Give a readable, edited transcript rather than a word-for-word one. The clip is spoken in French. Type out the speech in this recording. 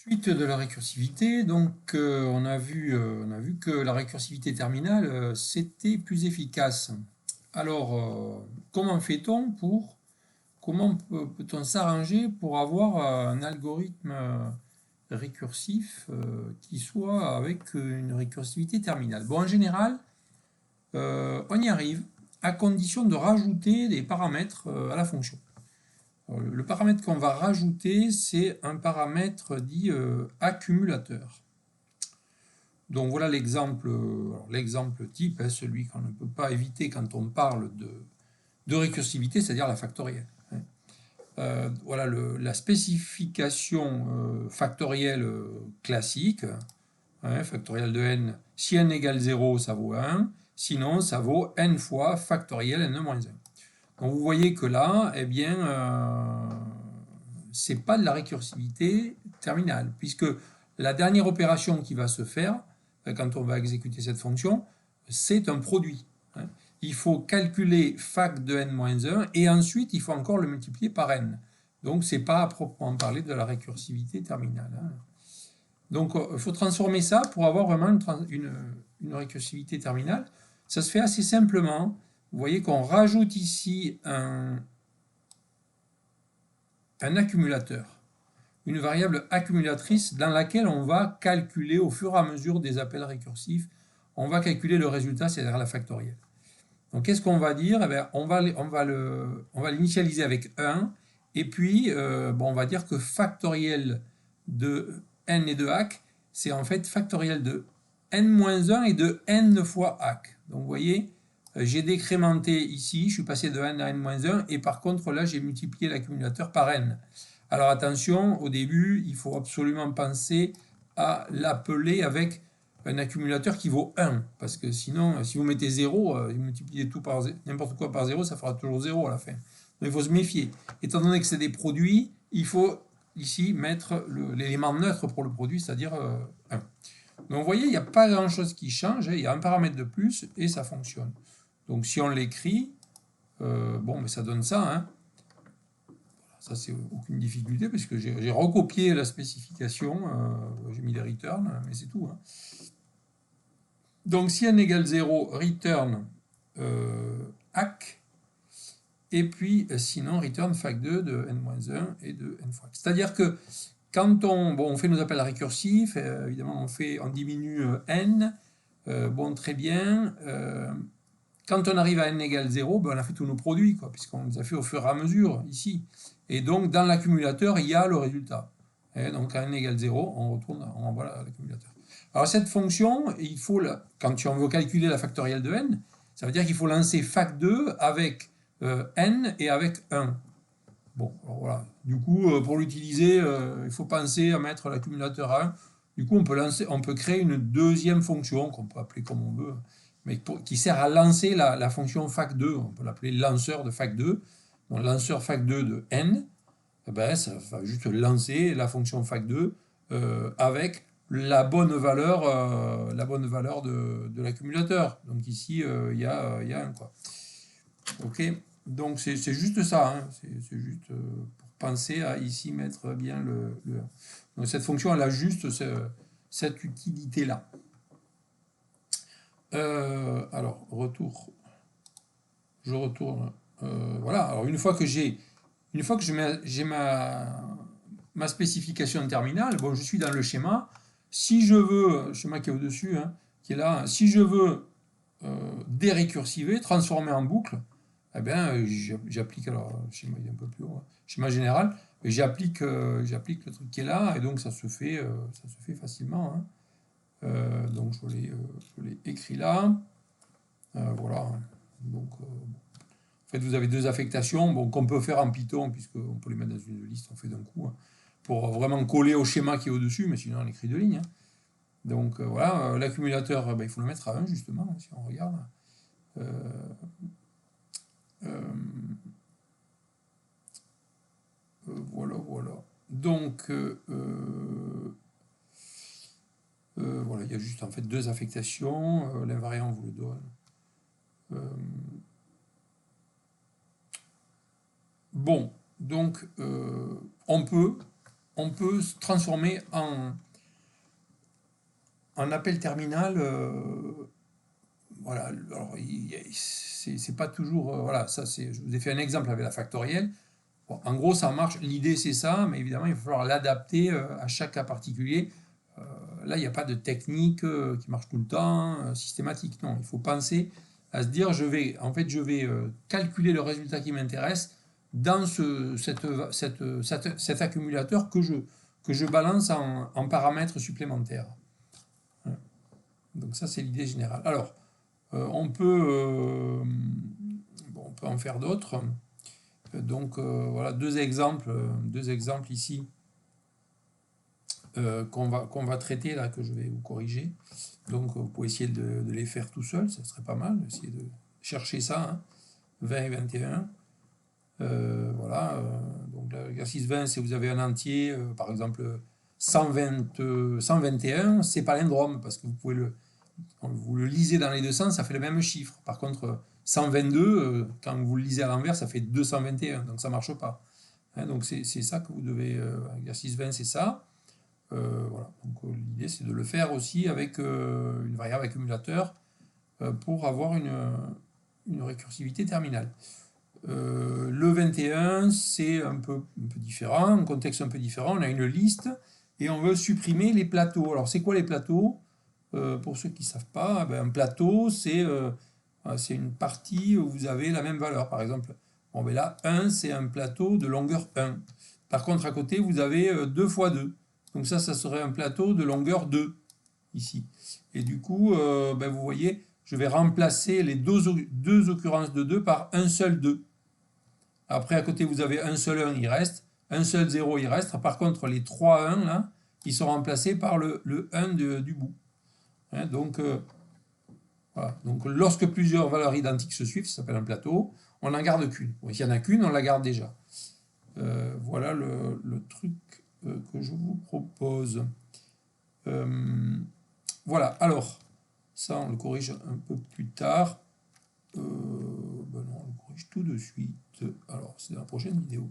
Suite de la récursivité, donc on a vu que la récursivité terminale, c'était plus efficace. Alors, comment peut-on s'arranger pour avoir un algorithme récursif qui soit avec une récursivité terminale? Bon, en général, on y arrive à condition de rajouter des paramètres à la fonction. Alors, le paramètre qu'on va rajouter, c'est un paramètre dit accumulateur. Donc voilà l'exemple type, hein, celui qu'on ne peut pas éviter quand on parle de récursivité, c'est-à-dire la factorielle. Voilà la spécification factorielle classique, hein, factorielle de n. Si n égale 0, ça vaut 1, sinon ça vaut n fois factorielle n-1. Donc vous voyez que là, eh bien, c'est pas de la récursivité terminale, puisque la dernière opération qui va se faire, quand on va exécuter cette fonction, c'est un produit. Il faut calculer fac de n-1 et ensuite il faut encore le multiplier par n. Donc c'est pas à proprement parler de la récursivité terminale. Donc il faut transformer ça pour avoir vraiment une récursivité terminale. Ça se fait assez simplement. Vous voyez qu'on rajoute ici un accumulateur, une variable accumulatrice dans laquelle on va calculer au fur et à mesure des appels récursifs, on va calculer le résultat, c'est-à-dire la factorielle. Donc qu'est-ce qu'on va dire? Eh bien, on va l'initialiser avec 1, et puis on va dire que factoriel de n et de hack, c'est en fait factoriel de n-1 et de n fois hack. Donc vous voyez, j'ai décrémenté ici, je suis passé de n à n-1, et par contre là j'ai multiplié l'accumulateur par n. Alors attention, au début, il faut absolument penser à l'appeler avec un accumulateur qui vaut 1, parce que sinon, si vous mettez 0, vous multipliez tout par n'importe quoi par 0, ça fera toujours 0 à la fin. Donc il faut se méfier. Étant donné que c'est des produits, il faut ici mettre l'élément neutre pour le produit, c'est-à-dire 1. Donc vous voyez, il n'y a pas grand-chose qui change, il y a un paramètre de plus et ça fonctionne. Donc si on l'écrit, mais ça donne ça, hein. Ça, c'est aucune difficulté, puisque j'ai recopié la spécification, j'ai mis les returns, mais c'est tout. Hein. Donc, si n égale 0, return hack, et puis sinon, return fac2 de n-1 et de n fois. C'est-à-dire que quand on fait nos appels récursifs, évidemment, on diminue n, très bien. Quand on arrive à n égale 0, on a fait tous nos produits, puisqu'on les a fait au fur et à mesure, ici. Et donc, dans l'accumulateur, il y a le résultat. Et donc, à n égale 0, on renvoie l'accumulateur. Alors, cette fonction, quand on veut calculer la factorielle de n, ça veut dire qu'il faut lancer fac2 avec n et avec 1. Bon, alors voilà. Du coup, pour l'utiliser, il faut penser à mettre l'accumulateur à 1. Du coup, on peut créer une deuxième fonction, qu'on peut appeler comme on veut, mais qui sert à lancer la fonction fac2. On peut l'appeler lanceur de fac2. Donc, lanceur fac2 de n, ça va juste lancer la fonction fac2 avec la bonne valeur de l'accumulateur. Donc ici, il y a 1, quoi. Ok, donc c'est juste ça, hein. C'est juste pour penser à ici mettre bien le 1. Donc cette fonction, elle a juste cette utilité-là. Alors, je retourne. Voilà, alors une fois que j'ai ma spécification terminale, je suis dans le schéma. Si je veux, le schéma qui est au-dessus, hein, qui est là, si je veux dérécursiver, transformer en boucle, eh bien, j'applique, alors, le schéma il est un peu plus haut, hein, schéma général, j'applique le truc qui est là, et donc ça se fait facilement. Hein. Donc je l'ai écrit là. Voilà. Donc, en fait, vous avez deux affectations qu'on peut faire en Python, puisqu'on peut les mettre dans une liste, on fait d'un coup, hein, pour vraiment coller au schéma qui est au-dessus, mais sinon on écrit deux lignes. Hein. Donc voilà, l'accumulateur, il faut le mettre à 1, justement, si on regarde. Voilà. Donc, voilà, il y a juste en fait deux affectations. L'invariant vous le donne. Bon, donc on peut on peut se transformer en appel terminal. Voilà, alors c'est pas toujours. Voilà, ça c'est. Je vous ai fait un exemple avec la factorielle. Bon, en gros, ça marche. L'idée c'est ça, mais évidemment, il va falloir l'adapter à chaque cas particulier. Là, il n'y a pas de technique qui marche tout le temps, systématique. Non, il faut penser à se dire, je vais calculer le résultat qui m'intéresse dans cet accumulateur que je balance en paramètres supplémentaires. Donc ça, c'est l'idée générale. Alors, on peut en faire d'autres. Donc voilà deux exemples ici qu'on va traiter là, que je vais vous corriger. Donc vous pouvez essayer de les faire tout seul, ça serait pas mal, essayer de chercher ça, hein. 20 et 21. Voilà, donc l'exercice 20, si vous avez un entier, par exemple 121, c'est palindrome, parce que vous le lisez dans les deux sens, ça fait le même chiffre. Par contre, 122, quand vous le lisez à l'envers, ça fait 221, donc ça ne marche pas. Hein, donc c'est ça que vous devez... exercice 20, c'est ça. Voilà. Donc l'idée, c'est de le faire aussi avec une variable accumulateur pour avoir une récursivité terminale. Le 21, c'est un peu différent, un contexte un peu différent. On a une liste et on veut supprimer les plateaux. Alors, c'est quoi les plateaux? Pour ceux qui ne savent pas, un plateau, c'est une partie où vous avez la même valeur. Par exemple, bon, là, 1, c'est un plateau de longueur 1. Par contre, à côté, vous avez 2 fois 2. Donc ça serait un plateau de longueur 2, ici. Et du coup, vous voyez, je vais remplacer les deux occurrences de 2 par un seul 2. Après, à côté, vous avez un seul 1, il reste. Un seul 0, il reste. Par contre, les 3 1, là, ils sont remplacés par le 1 du bout. Hein, donc, voilà. Donc, lorsque plusieurs valeurs identiques se suivent, ça s'appelle un plateau. On n'en garde qu'une. Bon, s'il n'y en a qu'une, on la garde déjà. Voilà le truc que je vous propose. Voilà, alors, ça, on le corrige un peu plus tard. Non, on le corrige tout de suite. Alors, c'est dans la prochaine vidéo.